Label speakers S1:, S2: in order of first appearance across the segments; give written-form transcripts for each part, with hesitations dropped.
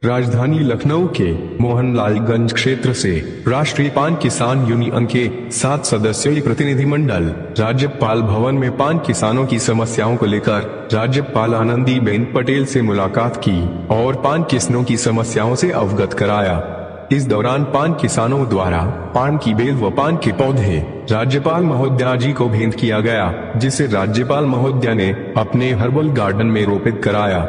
S1: राजधानी लखनऊ के मोहनलालगंज क्षेत्र से राष्ट्रीय पान किसान यूनियन के 7 सदस्यीय प्रतिनिधिमंडल राज्यपाल भवन में पान किसानों की समस्याओं को लेकर राज्यपाल आनंदीबेन पटेल से मुलाकात की और पान किसानों की समस्याओं से अवगत कराया। इस दौरान पान किसानों द्वारा पान की बेल व पान के पौधे राज्यपाल महोदया जी को भेंट किया गया, जिसे राज्यपाल महोदया ने अपने हर्बल गार्डन में रोपित कराया।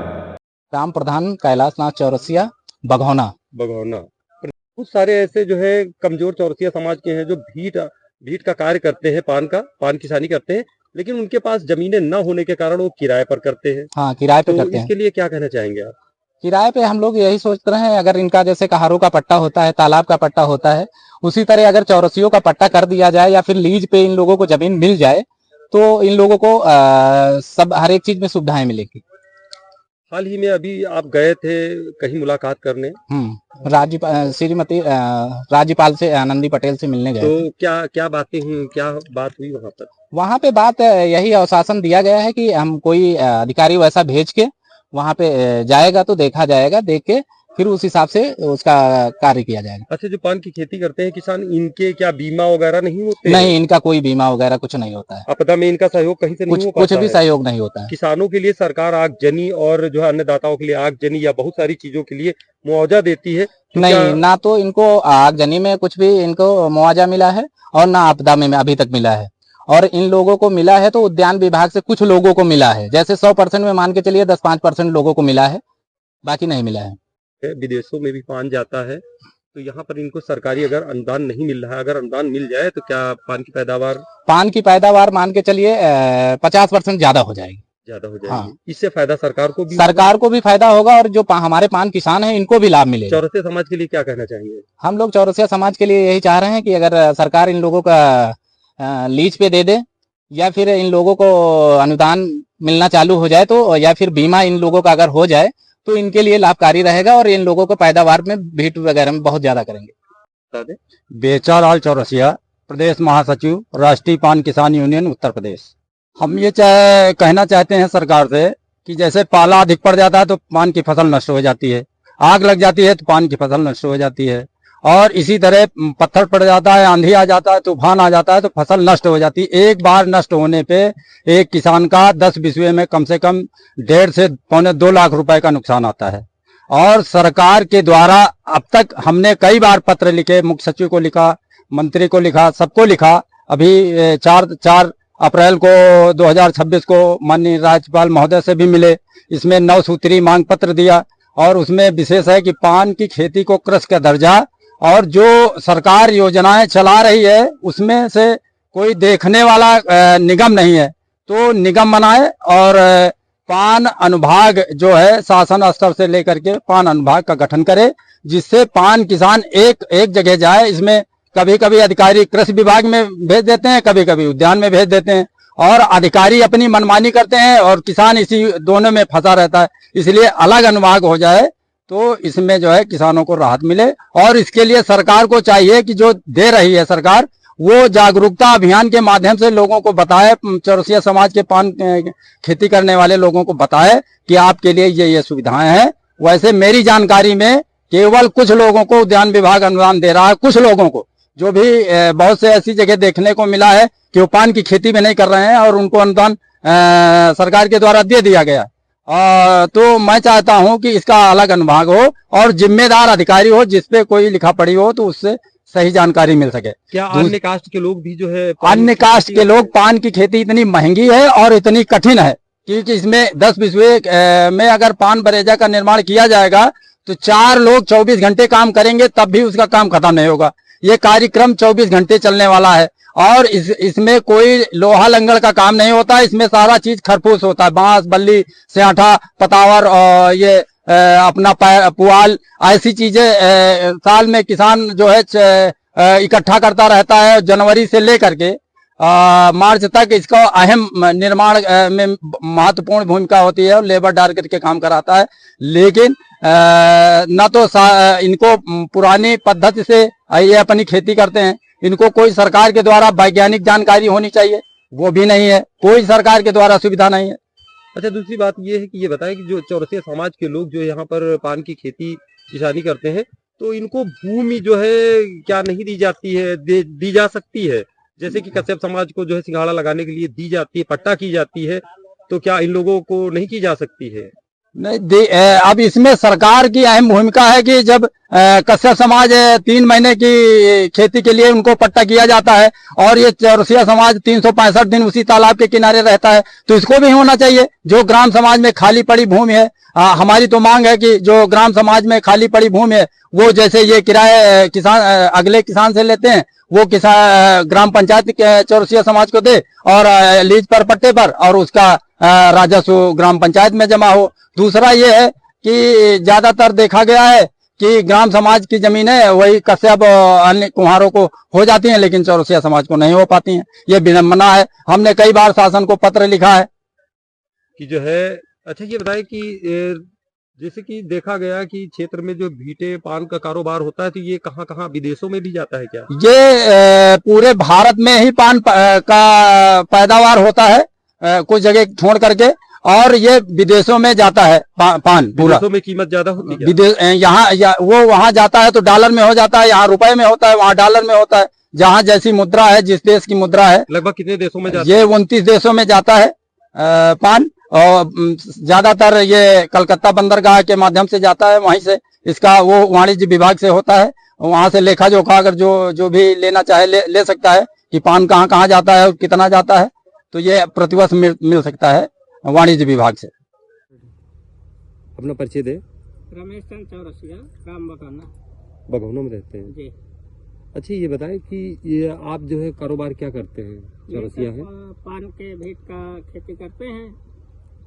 S2: राम प्रधान, कैलाश नाथ चौरसिया, बघौना।
S3: कुछ सारे ऐसे जो है कमजोर चौरसिया समाज के हैं जो भीट का कार्य करते हैं, पान किसानी करते हैं, लेकिन उनके पास जमीनें न होने के कारण वो किराए पर करते हैं।
S2: हाँ, किराए पे करते हैं।
S3: इसके लिए क्या कहना चाहेंगे आप?
S2: किराए पे हम लोग यही सोच रहे हैं, अगर इनका जैसे कहारों का पट्टा होता है, तालाब का पट्टा होता है, उसी तरह अगर चौरसियों का पट्टा कर दिया जाए या फिर लीज पे इन लोगों को जमीन मिल जाए तो इन लोगों को सब हर एक चीज में सुविधाएं मिलेगी।
S3: हाल ही में अभी आप गए थे कहीं मुलाकात करने?
S2: राज्यपाल श्रीमती राज्यपाल से आनंदी पटेल से मिलने गए।
S3: तो क्या बातें हुई, क्या बात हुई वहाँ पर?
S2: वहाँ पे बात यही आश्वासन दिया गया है कि हम कोई अधिकारी वैसा भेज के वहाँ पे जाएगा तो देखा जाएगा, देख के फिर उस हिसाब से उसका कार्य किया जाएगा।
S3: अच्छा, जो पान की खेती करते हैं किसान, इनके क्या बीमा वगैरह नहीं होते?
S2: नहीं, इनका कोई बीमा वगैरह कुछ नहीं होता है।
S3: आपदा में इनका सहयोग कहीं से नहीं हो पाता?
S2: कुछ भी सहयोग नहीं होता है।
S3: किसानों के लिए सरकार आगजनी और जो है अन्नदाताओं के लिए आगजनी या बहुत सारी चीजों के लिए मुआवजा देती है?
S2: नहीं, ना तो इनको आगजनी में कुछ भी इनको मुआवजा मिला है और ना आपदा में अभी तक मिला है। और इन लोगों को मिला है तो उद्यान विभाग से कुछ लोगों को मिला है, जैसे 100% में मान के चलिए 10-5% लोगों को मिला है, बाकी नहीं मिला है।
S3: विदेशों में भी पान जाता है, तो यहाँ पर इनको सरकारी अगर अनुदान नहीं मिल रहा है, अगर अनुदान मिल जाए तो क्या पान की पैदावार
S2: मान के चलिए 50% ज्यादा हो जाएगी।
S3: हाँ। इससे फायदा सरकार को भी
S2: फायदा होगा और जो हमारे पान किसान हैं इनको भी लाभ मिलेगा।
S3: चौरसिया समाज के लिए क्या कहना चाहेंगे?
S2: हम लोग चौरसिया समाज के लिए यही चाह रहे हैं कि अगर सरकार इन लोगों का लीज पे दे दे या फिर इन लोगों को अनुदान मिलना चालू हो जाए तो, या फिर बीमा इन लोगों का अगर हो जाए तो इनके लिए लाभकारी रहेगा और इन लोगों को पैदावार में भीट वगैरह में बहुत ज्यादा करेंगे।
S4: बेचालाल चौरसिया, प्रदेश महासचिव, राष्ट्रीय पान किसान यूनियन उत्तर प्रदेश। हम ये कहना चाहते हैं सरकार से कि जैसे पाला अधिक पड़ जाता है तो पान की फसल नष्ट हो जाती है, आग लग जाती है तो पान की फसल नष्ट हो जाती है, और इसी तरह पत्थर पड़ जाता है, आंधी आ जाता है, तूफान आ जाता है तो फसल नष्ट हो जाती है। एक बार नष्ट होने पे एक किसान का 10 बिस्वे में कम से कम 1.5 से 2.25 लाख रुपए का नुकसान आता है। और सरकार के द्वारा अब तक हमने कई बार पत्र लिखे, मुख्य सचिव को लिखा, मंत्री को लिखा, सबको लिखा। अभी 4 अप्रैल को 2026 को माननीय राज्यपाल महोदय से भी मिले, इसमें 9 सूत्री मांग पत्र दिया और उसमें विशेष है कि पान की खेती को कृषि का दर्जा और जो सरकार योजनाएं चला रही है उसमें से कोई देखने वाला निगम नहीं है तो निगम बनाए और पान अनुभाग जो है शासन स्तर से लेकर के पान अनुभाग का गठन करे, जिससे पान किसान एक जगह जाए। इसमें कभी कभी अधिकारी कृषि विभाग में भेज देते हैं, कभी कभी उद्यान में भेज देते हैं और अधिकारी अपनी मनमानी करते हैं और किसान इसी दोनों में फंसा रहता है। इसलिए अलग अनुभाग हो जाए तो इसमें जो है किसानों को राहत मिले। और इसके लिए सरकार को चाहिए कि जो दे रही है सरकार, वो जागरूकता अभियान के माध्यम से लोगों को बताए, चौरसिया समाज के पान खेती करने वाले लोगों को बताए कि आपके लिए ये सुविधाएं हैं। वैसे मेरी जानकारी में केवल कुछ लोगों को उद्यान विभाग अनुदान दे रहा है, कुछ लोगों को, जो भी बहुत से ऐसी जगह देखने को मिला है कि वो पान की खेती में नहीं कर रहे हैं और उनको अनुदान सरकार के द्वारा दे दिया गया। तो मैं चाहता हूं कि इसका अलग अनुभाग हो और जिम्मेदार अधिकारी हो, जिसपे कोई लिखा पड़ी हो तो उससे सही जानकारी मिल सके।
S3: क्या अन्य कास्ट के लोग भी जो है
S4: अन्य कास्ट के लोग, पान की खेती इतनी महंगी है और इतनी कठिन है क्योंकि इसमें 10 बिस्वे में अगर पान बरेजा का निर्माण किया जाएगा तो 4 लोग 24 घंटे काम करेंगे तब भी उसका काम खत्म नहीं होगा। ये कार्यक्रम 24 घंटे चलने वाला है और इसमें कोई लोहा लंगड़ का काम नहीं होता, इसमें सारा चीज खरपूस होता है, बांस, बल्ली, स्याठा, पतावर और ये अपना पुआल, ऐसी चीजें साल में किसान जो है इकट्ठा करता रहता है। जनवरी से लेकर के मार्च तक इसका अहम निर्माण में महत्वपूर्ण भूमिका होती है और लेबर डाल करके काम कराता है। लेकिन न तो इनको पुरानी पद्धति से ये अपनी खेती करते हैं, इनको कोई सरकार के द्वारा वैज्ञानिक जानकारी होनी चाहिए, वो भी नहीं है, कोई सरकार के द्वारा सुविधा नहीं है।
S3: अच्छा, दूसरी बात ये है कि ये बताएं कि जो चौरसिया समाज के लोग जो यहाँ पर पान की खेती किसानी करते हैं, तो इनको भूमि जो है क्या नहीं दी जाती है, दी जा सकती है? जैसे कि कश्यप समाज को जो है सिंघाड़ा लगाने के लिए दी जाती है, पट्टा की जाती है, तो क्या इन लोगों को नहीं की जा सकती है?
S4: नहीं अब इसमें सरकार की अहम भूमिका है कि जब कश्यप समाज 3 महीने की खेती के लिए उनको पट्टा किया जाता है और ये चौरसिया समाज 365 दिन उसी तालाब के किनारे रहता है, तो इसको भी होना चाहिए। जो ग्राम समाज में खाली पड़ी भूमि है, हमारी तो मांग है कि जो ग्राम समाज में खाली पड़ी भूमि है वो जैसे ये किराए किसान अगले किसान से लेते हैं, वो किसान ग्राम पंचायत चौरसिया समाज को दे और लीज पर पट्टे पर, और उसका राजस्व ग्राम पंचायत में जमा हो। दूसरा ये है कि ज्यादातर देखा गया है कि ग्राम समाज की जमीनें वही कश्यप अन्य कुम्हारों को हो जाती हैं, लेकिन चौरसिया समाज को नहीं हो पाती हैं। ये विडंबना है। हमने कई बार शासन को पत्र लिखा है
S3: कि जो है। अच्छा, ये बताएं कि जैसे कि देखा गया कि क्षेत्र में जो भीटे पान का कारोबार होता है, तो ये कहाँ कहाँ विदेशों में भी जाता है क्या?
S4: ये पूरे भारत में ही पान का पैदावार होता है, कुछ जगह छोड़ करके, और ये विदेशों में जाता है पान पूरा।
S3: विदेशों में कीमत ज्यादा होती है?
S4: विदेश यहाँ वो वहाँ जाता है तो डॉलर में हो जाता है, यहाँ रुपए में होता है, वहाँ डॉलर में होता है। जहाँ जैसी मुद्रा है, जिस देश की मुद्रा है।
S3: लगभग कितने देशों में जाता
S4: ये 29 देशों में जाता है पान, और ज्यादातर ये कलकत्ता बंदरगाह के माध्यम से जाता है। वहीं से इसका वो वाणिज्य विभाग से होता है, वहां से लेखा जोखा अगर जो भी लेना चाहे ले सकता है कि पान कहाँ कहाँ जाता है और कितना जाता है, तो ये प्रतिवर्ष मिल सकता है वाणिज्य विभाग से।
S3: अपना परिचय दे।
S5: रमेश चंद चौरसिया, ग्राम
S3: बघौना में रहते हैं
S5: जी।
S3: अच्छा, ये बताएं कि ये आप जो है कारोबार क्या करते हैं? चौरसिया है,
S5: पान के भीट का खेती करते हैं,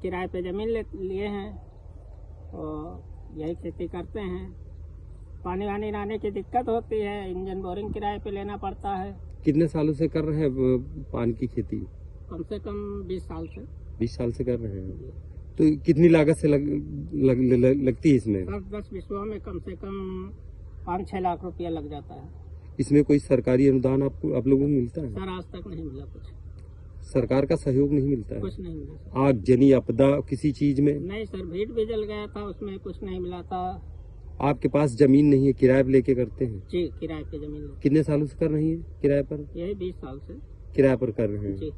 S5: किराए पे जमीन लिए हैं और यही खेती करते हैं। पानी वानी लाने की दिक्कत होती है, इंजन बोरिंग किराए पे लेना पड़ता है।
S3: कितने सालों से कर रहे हैं पान की खेती?
S5: कम से कम 20 साल से।
S3: 20 साल से कर रहे हैं। तो कितनी लागत से लगती है इसमें?
S5: 10 विश्वों में कम से कम 5-6 लाख रुपया लग जाता है।
S3: इसमें कोई सरकारी अनुदान आप लोगों को मिलता है?
S5: सर आज तक नहीं मिला कुछ।
S3: सरकार का सहयोग नहीं मिलता है?
S5: कुछ नहीं मिला सर।
S3: आगजनी आपदा किसी चीज में?
S5: नहीं सर, भीट भी जल गया था, उसमें कुछ नहीं मिला था।
S3: आपके पास जमीन नहीं है, किराए पे लेके करते हैं?
S5: जी, किराए पे जमीन।
S3: कितने सालों से कर रही है किराए पर?
S5: यही 20 साल से
S3: किराए पर कर रहे हैं
S5: जी।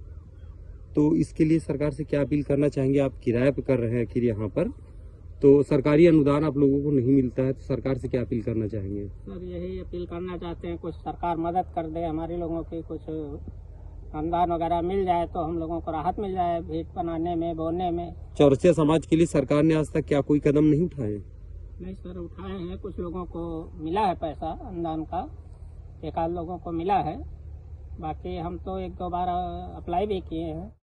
S3: तो इसके लिए सरकार से क्या अपील करना चाहेंगे? आप किराए पर कर रहे हैं आखिर यहाँ पर, तो सरकारी अनुदान आप लोगों को नहीं मिलता है, तो सरकार से क्या अपील करना चाहेंगे?
S5: सर यही अपील करना चाहते हैं, कुछ सरकार मदद कर दे, हमारे लोगों की कुछ अनुदान वगैरह मिल जाए तो हम लोगों को राहत मिल जाए भीट बनाने में, बोने में।
S3: चौरसिया समाज के लिए सरकार ने आज तक क्या कोई कदम नहीं उठाए?
S5: नहीं सर, उठाए हैं, कुछ लोगों को मिला है पैसा अनुदान का, एक आध लोगों को मिला है। बाकी हम तो 1-2 बार अप्लाई भी किए हैं।